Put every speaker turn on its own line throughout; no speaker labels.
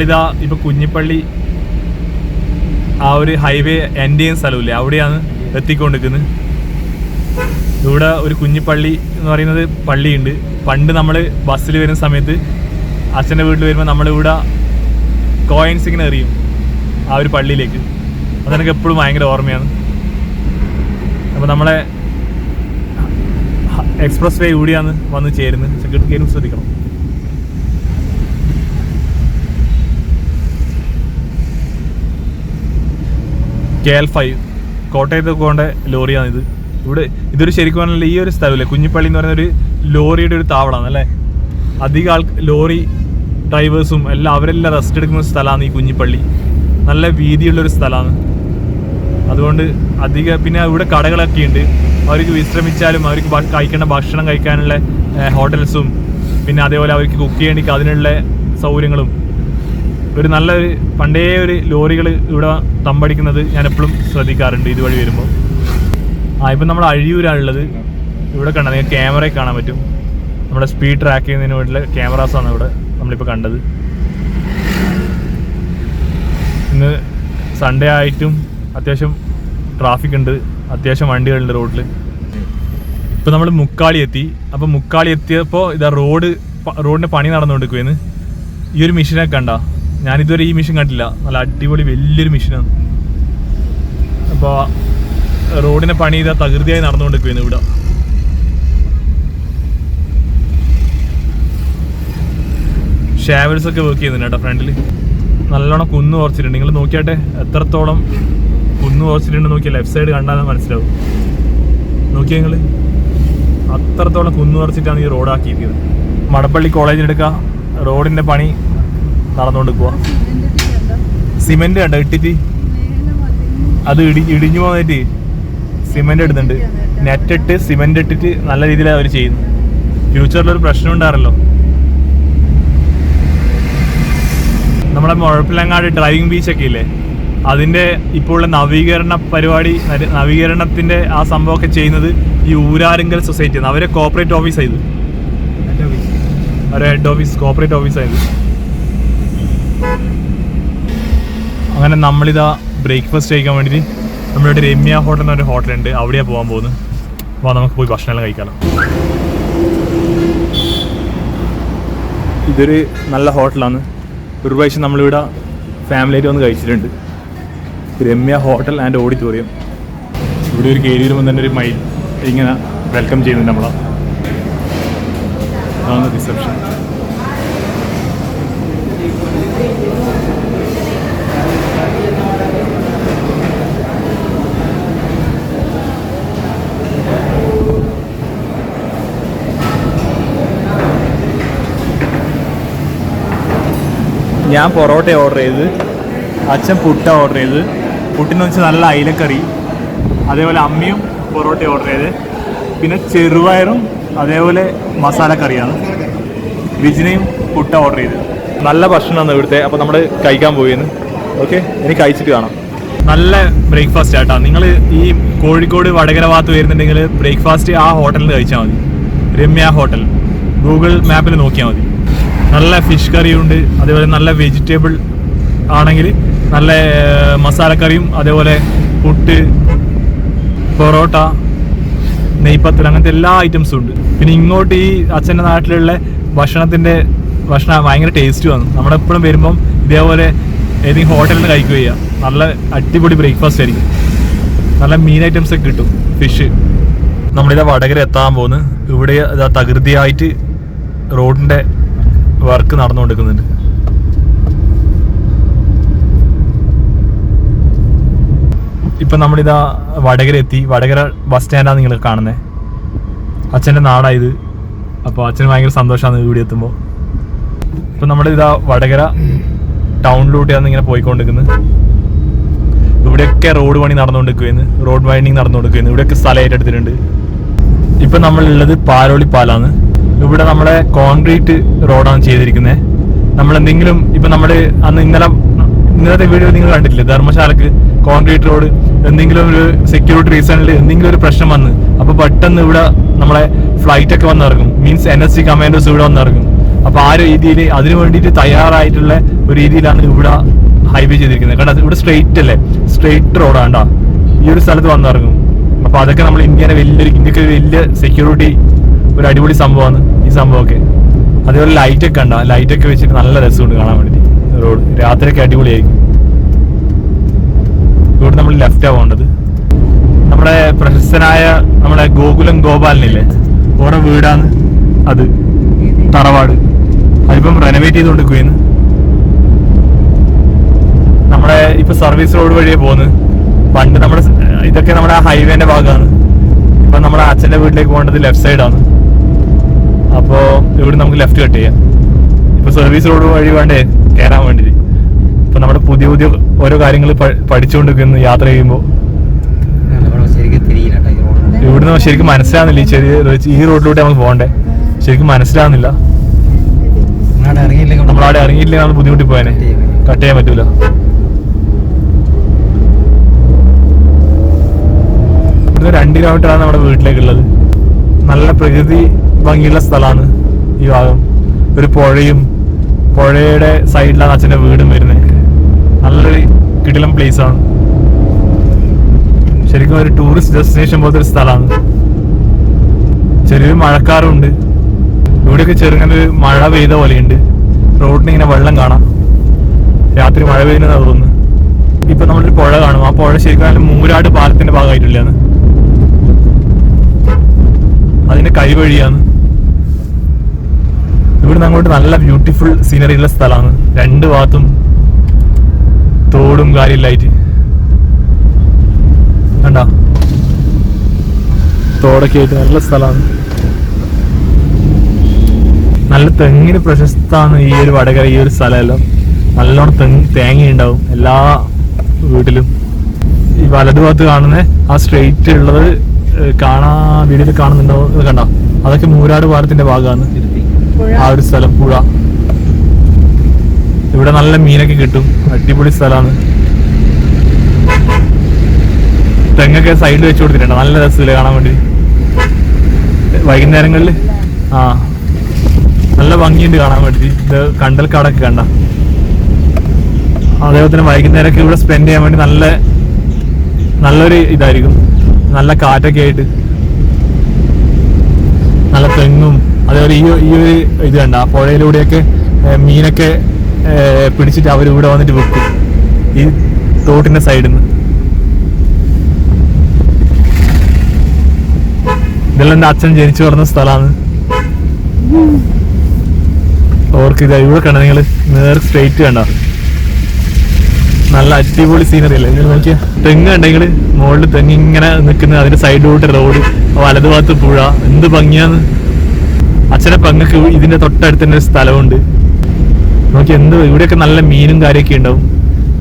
നമ്മളിതാ ഇപ്പൊ കുഞ്ഞിപ്പള്ളി ആ ഒരു ഹൈവേ എൻഡ് ചെയ്യുന്ന സ്ഥലമില്ലേ, അവിടെയാണ് എത്തിക്കൊണ്ടിരിക്കുന്നത്. ഇവിടെ ഒരു കുഞ്ഞിപ്പള്ളി എന്ന് പറയുന്നത് പള്ളിയുണ്ട്. പണ്ട് നമ്മൾ ബസ്സിൽ വരുന്ന സമയത്ത് അച്ഛൻ്റെ വീട്ടിൽ വരുമ്പോൾ നമ്മളിവിടെ കോയിൻസ് ഇങ്ങനെ എറിയും ആ ഒരു പള്ളിയിലേക്ക്. അതെനിക്ക് എപ്പോഴും ഭയങ്കര ഓർമ്മയാണ്. അപ്പോൾ നമ്മളെ എക്സ്പ്രസ് വേ കൂടിയാണ് വന്ന് ചേരുന്നത്. സെക്യൂരിറ്റി ശ്രദ്ധിക്കണം. KL5 കോട്ടയത്ത് പോകേണ്ട ലോറിയാണിത്. ഇതൊരു ശരിക്കും പറഞ്ഞാൽ ഈ ഒരു സ്ഥലമില്ലേ കുഞ്ഞിപ്പള്ളി എന്ന് പറയുന്ന ഒരു ലോറിയുടെ ഒരു താവളമാണ് അല്ലേ. അധികം ലോറി ഡ്രൈവേഴ്സും എല്ലാം അവരെല്ലാം റെസ്റ്റ് എടുക്കുന്ന സ്ഥലമാണ് ഈ കുഞ്ഞിപ്പള്ളി. നല്ല വീതിയുള്ളൊരു സ്ഥലമാണ്. അതുകൊണ്ട് പിന്നെ ഇവിടെ കടകളൊക്കെ ഉണ്ട്. അവർക്ക് വിശ്രമിച്ചാലും അവർക്ക് കഴിക്കേണ്ട ഭക്ഷണം കഴിക്കാനുള്ള ഹോട്ടൽസും പിന്നെ അതേപോലെ അവർക്ക് കുക്ക് ചെയ്യേണ്ടി അതിനുള്ള സൗകര്യങ്ങളും ഒരു നല്ലൊരു പണ്ടേ ഒരു ലോറികൾ ഇവിടെ തമ്പടിക്കുന്നത് ഞാൻ എപ്പോഴും ശ്രദ്ധിക്കാറുണ്ട് ഇതുവഴി വരുമ്പോൾ. ഇപ്പം നമ്മൾ അഴിയൂരാണുള്ളത്. ഇവിടെ കണ്ട നിങ്ങൾക്ക് ക്യാമറയിൽ കാണാൻ പറ്റും. നമ്മുടെ സ്പീഡ് ട്രാക്ക് ചെയ്യുന്നതിന് വേണ്ടിയുള്ള ക്യാമറാസാണ് ഇവിടെ നമ്മളിപ്പോൾ കണ്ടത്. ഇന്ന് സൺഡേ ആയിട്ടും അത്യാവശ്യം ട്രാഫിക് ഉണ്ട്, അത്യാവശ്യം വണ്ടികളുണ്ട് റോഡിൽ. ഇപ്പം നമ്മൾ മുക്കാളി എത്തി. അപ്പം മുക്കാളി എത്തിയപ്പോൾ ഇതാ റോഡിൻ്റെ പണി നടന്നുകൊണ്ടിരിക്കുമെന്ന്. ഈ ഒരു മെഷീനൊക്കെ കണ്ട, ഞാനിതുവരെ ഈ മെഷീൻ കണ്ടില്ല. നല്ല അടിപൊളി വലിയൊരു മെഷീനാണ്. അപ്പോൾ റോഡിൻ്റെ പണി ഇതാ തകൃതിയായി നടന്നുകൊണ്ടിരിക്കുമെന്ന് ഇവിടെ. ഷാവൽസ് ഒക്കെ വർക്ക് ചെയ്യുന്നുണ്ട് കേട്ടോ ഫ്രണ്ടിൽ. നല്ലോണം കുന്നു കുറച്ചിട്ടുണ്ട്. നിങ്ങൾ നോക്കിയാട്ടെ എത്രത്തോളം കുന്നു കുറച്ചിട്ടുണ്ട് നോക്കിയാൽ ലെഫ്റ്റ് സൈഡ് കണ്ടാൽ മനസ്സിലാവും. നോക്കിയാൽ നിങ്ങൾ അത്രത്തോളം കുന്നു കുറച്ചിട്ടാണ് ഈ റോഡാക്കിയിരിക്കുന്നത്. മടപ്പള്ളി കോളേജിനെടുക്കുക റോഡിൻ്റെ പണി നടന്നുകൊണ്ടിരിക്കുക. സിമെന്റ് കണ്ട ഇട്ടിട്ട് അത് ഇടിഞ്ഞു പോന്നിട്ട് സിമെന്റ് ഇടുന്നുണ്ട്. നെറ്റ് ഇട്ട് സിമെന്റ് ഇട്ടിട്ട് നല്ല രീതിയിൽ അവർ ചെയ്യുന്നു. ഫ്യൂച്ചറിലൊരു പ്രശ്നം ഉണ്ടാറല്ലോ. നമ്മുടെ മുഴപ്പിലങ്ങാട് ഡ്രൈവിംഗ് ബീച്ചൊക്കെ ഇല്ലേ, അതിൻ്റെ ഇപ്പോൾ ഉള്ള നവീകരണത്തിൻ്റെ ആ സംഭവമൊക്കെ ചെയ്യുന്നത് ഈ ഊരാരുങ്കൽ സൊസൈറ്റിയാണ്. അവരെ കോർപ്പറേറ്റ് ഓഫീസായത്, അവരെ ഹെഡ് ഓഫീസ് കോർപ്പറേറ്റ് ഓഫീസായത്. അങ്ങനെ നമ്മളിതാ ബ്രേക്ക്ഫാസ്റ്റ് കഴിക്കാൻ വേണ്ടിയിട്ട് നമ്മളിവിടെ രമ്യ ഹോട്ടൽ എന്നൊരു ഹോട്ടലുണ്ട്, അവിടെയാണ് പോകാൻ പോകുന്നത്. അപ്പോൾ നമുക്ക് പോയി ഭക്ഷണമെല്ലാം കഴിക്കാം. ഇതൊരു നല്ല ഹോട്ടലാണ്. ഒരു പ്രാവശ്യം നമ്മളിവിടെ ഫാമിലിയായിട്ട് വന്ന് കഴിച്ചിട്ടുണ്ട്. Ramya hotel and auditorium. ഇവിടെ ഒരു കയറി വരുമ്പോൾ തന്നെ ഒരു മൈൽ ഇങ്ങനെ വെൽക്കം ചെയ്യുന്നുണ്ട് നമ്മളെ. അതാണ് റിസപ്ഷൻ. ഞാൻ പൊറോട്ട ഓർഡർ ചെയ്ത്, അച്ഛൻ പുട്ട ഓർഡർ ചെയ്ത്. പുട്ടിന് വെച്ച് നല്ല അയിലക്കറി. അതേപോലെ അമ്മയും പൊറോട്ട ഓർഡർ ചെയ്ത്. പിന്നെ ചെറുപയറും അതേപോലെ മസാലക്കറിയാണ്. വിജിനയും പുട്ട ഓർഡർ ചെയ്ത്. നല്ല ഭക്ഷണമാണ് ഇവിടുത്തെ. അപ്പോൾ നമ്മൾ കഴിക്കാൻ പോയിരുന്നു. ഓക്കെ, ഇനി കഴിച്ചിട്ട് കാണാം. നല്ല ബ്രേക്ക്ഫാസ്റ്റ് ആട്ടോ. നിങ്ങൾ ഈ കോഴിക്കോട് വടകര ഭാഗത്ത് വരുന്നുണ്ടെങ്കിൽ ബ്രേക്ക്ഫാസ്റ്റ് ആ ഹോട്ടലിൽ കഴിച്ചാൽ മതി. രമ്യ ഹോട്ടൽ ഗൂഗിൾ മാപ്പിൽ നോക്കിയാൽ മതി. നല്ല ഫിഷ് കറിയുണ്ട്. അതേപോലെ നല്ല വെജിറ്റബിൾ ആണെങ്കിൽ നല്ല മസാലക്കറിയും അതേപോലെ പുട്ട്, പൊറോട്ട, നെയ്പത്തൽ അങ്ങനത്തെ എല്ലാ ഐറ്റംസും ഉണ്ട്. പിന്നെ ഇങ്ങോട്ട് ഈ അച്ഛൻ്റെ നാട്ടിലുള്ള ഭക്ഷണം ഭയങ്കര ടേസ്റ്റുമാണ്. നമ്മളെപ്പോഴും വരുമ്പം ഇതേപോലെ ഏതെങ്കിലും ഹോട്ടലിൽ നിന്ന് കഴിക്കുക ചെയ്യുക. നല്ല അടിപൊളി ബ്രേക്ക്ഫാസ്റ്റ് ആയിരിക്കും. നല്ല മീൻ ഐറ്റംസ് ഒക്കെ കിട്ടും, ഫിഷ്. നമ്മളിതാ വടകര എത്താൻ പോകുന്നു. ഇവിടെ ഇതാ തകൃതിയായിട്ട് റോഡിൻ്റെ വർക്ക് നടന്നുകൊണ്ടിരിക്കുന്നുണ്ട്. ഇപ്പം നമ്മളിതാ വടകര എത്തി. വടകര ബസ് സ്റ്റാൻഡാണ് നിങ്ങൾ കാണുന്നത്. അച്ഛൻ്റെ നാടായത്. അപ്പോൾ അച്ഛന് ഭയങ്കര സന്തോഷമാണ് ഇവിടെ എത്തുമ്പോൾ. ഇപ്പം നമ്മളിതാ വടകര ടൗണിലൂടെയാണ് ഇങ്ങനെ പോയിക്കൊണ്ടിരിക്കുന്നത്. ഇവിടെയൊക്കെ റോഡ് പണി നടന്നുകൊണ്ടിരിക്കുകയെന്ന്, റോഡ് വൈൻഡിങ് നടന്നുകൊണ്ടിരിക്കുകയെന്ന്. ഇവിടെയൊക്കെ സ്ഥലം ഏറ്റെടുത്തിട്ടുണ്ട്. ഇപ്പം നമ്മളുള്ളത് പാലോളി പാലാണ്. ഇവിടെ നമ്മളെ കോൺക്രീറ്റ് റോഡാണ് ചെയ്തിരിക്കുന്നത്. നമ്മളെന്തെങ്കിലും ഇപ്പം നമ്മൾ ഇന്നത്തെ വീഡിയോ നിങ്ങൾ കണ്ടിട്ടില്ലേ, ധർമ്മശാലക്ക് കോൺക്രീറ്റ് റോഡ് എന്തെങ്കിലും ഒരു സെക്യൂരിറ്റി റീസണിൽ എന്തെങ്കിലും ഒരു പ്രശ്നം വന്ന് അപ്പോൾ പെട്ടെന്ന് ഇവിടെ നമ്മളെ ഫ്ലൈറ്റ് ഒക്കെ വന്നിറങ്ങും. മീൻസ് NSC കമാൻഡോസ് ഇവിടെ വന്നിറങ്ങും. അപ്പൊ ആ രീതിയിൽ അതിനു വേണ്ടിയിട്ട് തയ്യാറായിട്ടുള്ള ഒരു രീതിയിലാണ് ഇവിടെ ഹൈവേ ചെയ്തിരിക്കുന്നത്. കാരണം ഇവിടെ സ്ട്രെയിറ്റ് അല്ലേ, സ്ട്രെയിറ്റ് റോഡാണ്ടാ ഈ ഒരു സ്ഥലത്ത് വന്നിറങ്ങും. അപ്പൊ അതൊക്കെ നമ്മൾ ഇന്ത്യക്ക് വലിയ സെക്യൂരിറ്റി ഒരു അടിപൊളി സംഭവമാണ് ഈ സംഭവമൊക്കെ. അതേപോലെ ലൈറ്റൊക്കെ ഉണ്ടാ, ലൈറ്റൊക്കെ വെച്ചിട്ട് നല്ല രസമുണ്ട് കാണാൻ വേണ്ടി. റോഡ് രാത്രിയൊക്കെ അടിപൊളിയായിരിക്കും. ഇവിടെ നമ്മൾ ലെഫ്റ്റാ പോകേണ്ടത്. നമ്മുടെ പ്രശസ്തനായ നമ്മുടെ ഗോകുലം ഗോപാലനില്ലേ, ഓരോ വീടാണ് അത്, തറവാട്. അതിപ്പം റെനോവേറ്റ് ചെയ്തുകൊണ്ടിരിക്കുകയെന്ന്. നമ്മുടെ ഇപ്പൊ സർവീസ് റോഡ് വഴിയേ പോകുന്നത്. പണ്ട് നമ്മുടെ ഇതൊക്കെ നമ്മുടെ ഹൈവേന്റെ ഭാഗമാണ്. ഇപ്പൊ നമ്മുടെ അച്ഛന്റെ വീട്ടിലേക്ക് പോകേണ്ടത് ലെഫ്റ്റ് സൈഡാണ്. അപ്പോ ഇവിടെ നമുക്ക് ലെഫ്റ്റ് കട്ട് ചെയ്യാം. ഇപ്പൊ സർവീസ് റോഡ് വഴി വേണ്ടേ കയറാൻ വേണ്ടി. ഇപ്പൊ നമ്മുടെ പുതിയ ഓരോ കാര്യങ്ങൾ പഠിച്ചുകൊണ്ടിരിക്കുന്നു യാത്ര ചെയ്യുമ്പോൾ. ഇവിടുന്ന് ശരിക്കും മനസ്സിലാവുന്നില്ല. ഈ റോഡിലൂടെ നമുക്ക് പോകണ്ടേ, ശരിക്കും മനസ്സിലാവുന്നില്ല. നമ്മളവിടെ ഇറങ്ങിയില്ലെങ്കിൽ നമ്മൾ ബുദ്ധിമുട്ടി പോയനെ, കട്ട് ചെയ്യാൻ പറ്റൂല. ഇവിടുന്ന് 2 കിലോമീറ്ററാണ് നമ്മുടെ വീട്ടിലേക്കുള്ളത്. നല്ല പ്രകൃതി ഭംഗിയുള്ള സ്ഥലമാണ് ഈ ഭാഗം. ഒരു പുഴയുടെ സൈഡിലാണ് അച്ഛൻ്റെ വീടും വരുന്നത്. നല്ലൊരു കിടിലം പ്ലേസ് ആണ്. ശരിക്കും ഒരു ടൂറിസ്റ്റ് ഡെസ്റ്റിനേഷൻ പോലത്തെ ഒരു സ്ഥലമാണ്. ചെറിയൊരു മഴക്കാറുണ്ട്. ഇവിടെയൊക്കെ ചെറുങ്ങനെ ഒരു മഴ പെയ്ത പോലെയുണ്ട്. റോഡിന് ഇങ്ങനെ വെള്ളം കാണാം. രാത്രി മഴ പെയ്യുന്നതാ തോന്നുന്നു. ഇപ്പൊ നമ്മളൊരു പുഴ കാണും. ആ പുഴ ശരിക്കും മൂരാട് പാലത്തിന്റെ ഭാഗമായിട്ടില്ലാണ്, അതിന്റെ കൈവഴിയാണ്. ഇവിടുന്ന് അങ്ങോട്ട് നല്ല ബ്യൂട്ടിഫുൾ സീനറി ഉള്ള സ്ഥലമാണ്. 2 ഭാഗത്തും തോടും കാര്യമില്ലായിട്ട് കണ്ടാ, തോടൊക്കെ ആയിട്ട് നല്ല സ്ഥലമാണ്. നല്ല തെങ്ങിന് പ്രശസ്തമാണ് ഈ ഒരു വടകര, ഈ ഒരു സ്ഥലമെല്ലാം. നല്ലോണം തേങ്ങ ഉണ്ടാവും എല്ലാ വീട്ടിലും. ഈ വലതുഭാഗത്ത് കാണുന്ന ആ സ്ട്രെയിറ്റ് ഉള്ളത് വീഡിയോയിൽ കാണുന്നുണ്ടോ, ഇത് കണ്ടോ, അതൊക്കെ മൂരാട് പാലത്തിന്റെ ഭാഗമാണ്. ആ ഒരു സ്ഥലം പുഴ. ഇവിടെ നല്ല മീനൊക്കെ കിട്ടും. അടിപൊളി സ്ഥലമാണ്. തെങ്ങൊക്കെ സൈഡിൽ വെച്ച് കൊടുത്തിട്ടുണ്ട്. നല്ല രസമില്ല കാണാൻ വേണ്ടി വൈകുന്നേരങ്ങളിൽ. നല്ല ഭംഗിയുണ്ട് കാണാൻ വേണ്ടി. ഇത് കണ്ടൽക്കാടൊക്കെ കണ്ട. അതേപോലെ തന്നെ വൈകുന്നേരമൊക്കെ ഇവിടെ സ്പെൻഡ് ചെയ്യാൻ വേണ്ടി നല്ലൊരു ഇതായിരിക്കും. നല്ല കാറ്റൊക്കെ ആയിട്ട്, നല്ല തെങ്ങും. അതേപോലെ ഈ ഒരു ഇത് കണ്ട, പുഴയിലൂടെയൊക്കെ മീനൊക്കെ പിടിച്ചിട്ട് അവരിവിടെ വന്നിട്ട് വെക്കും ഈ തോട്ടിന്റെ സൈഡിൽ നിന്ന്. ഇതെല്ലാം എൻ്റെ അച്ഛൻ ജനിച്ചു വളർന്ന സ്ഥലമാണ്. ഓർക്ക് ഇത് ഇവിടെ കണ്ട, നിങ്ങൾ നേർ സ്ട്രെയിറ്റ് കണ്ട, നല്ല അടിപൊളി സീനറി അല്ലേ. നിങ്ങൾ നോക്കിയാ തെങ്ങ് കണ്ടെങ്കിൽ മുകളിൽ തെങ്ങ് ഇങ്ങനെ നിൽക്കുന്നത്, അതിന്റെ സൈഡിലോട്ട് റോഡ്, വലതുഭാഗത്ത് പുഴ. എന്ത് ഭംഗിയാന്ന്. അച്ഛനെ പെങ്ങൾക്ക് ഇതിന്റെ തൊട്ടടുത്ത് തന്നെ ഒരു സ്ഥലമുണ്ട്. നോക്കി ഇവിടെയൊക്കെ നല്ല മീനും കാര്യമൊക്കെ ഉണ്ടാവും.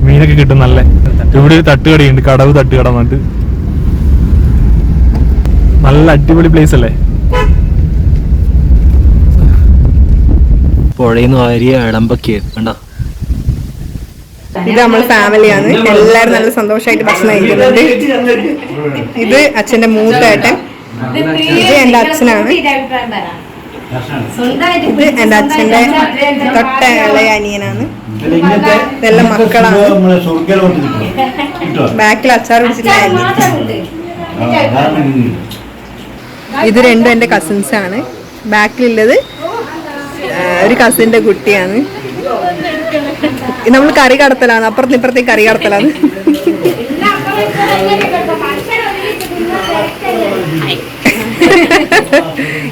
മീനൊക്കെ കിട്ടും നല്ല. ഇവിടെ ഒരു തട്ടുകടയുണ്ട്, കടവ് തട്ടുകട എന്നിട്ട്. നല്ല അടിപൊളി പ്ലേസ് അല്ലേ.
പുഴയിന്ന് വാരിയ ഇളമ്പൊക്കെ കണ്ടോ.
ഇത് നമ്മൾ ഫാമിലിയാണ്. എല്ലാരും നല്ല സന്തോഷമായിട്ട് ഭക്ഷണം കഴിക്കുന്നുണ്ട്. ഇത് അച്ഛന്റെ മൂത്തേട്ടൻ, ഇത് എന്റെ അച്ഛനാണ്, ഇത് എന്റെ അച്ഛന്റെ തൊട്ട ഇളയ അനിയനാണ്. ഇതെല്ലാം മക്കളാണ്. ബാക്കിൽ അച്ചാർ പിടിച്ചിട്ടുണ്ടായിരുന്നു. ഇത് രണ്ടും എന്റെ കസിൻസ് ആണ്. ബാക്കിലുള്ളത് ഒരു കസിന്റെ കുട്ടിയാണ്. നമ്മൾ കറി കടത്തലാണ്, അപ്പുറത്ത് ഇപ്പുറത്തേക്ക് കറി കടത്തലാണ്.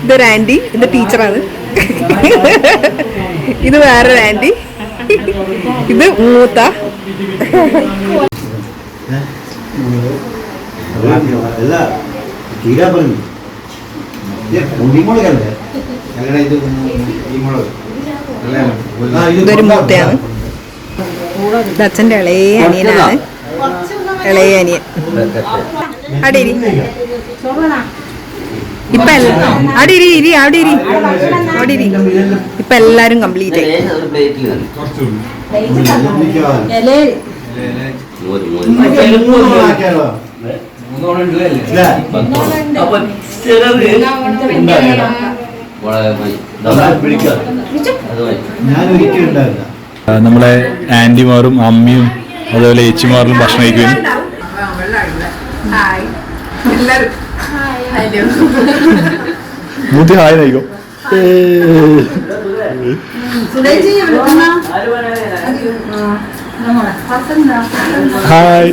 ഇതൊരു ആന്റി, ഇത് ടീച്ചറാണ്. ഇത് വേറൊരു ആന്റി, ഇത് മൂത്ത. ഇതൊരു മൂത്തയാണ്. ഇത് അച്ഛൻ്റെ ഇളയ അനിയനാണ്. ഇളയ അനിയൻ അടിയിരി. ഇപ്പൊ അടിയിരി അവിടെ ഇപ്പൊ എല്ലാരും കംപ്ലീറ്റ് ആയി.
ഞാൻ ഒരിക്കലും ഉണ്ടാവില്ല.
നമ്മളെ ആന്റിമാരും അമ്മയും അതുപോലെ ചേച്ചിമാരും ഭക്ഷണം കഴിക്കുകയും മൂത്തി ഹായ് നയിക്കും. ഹായ്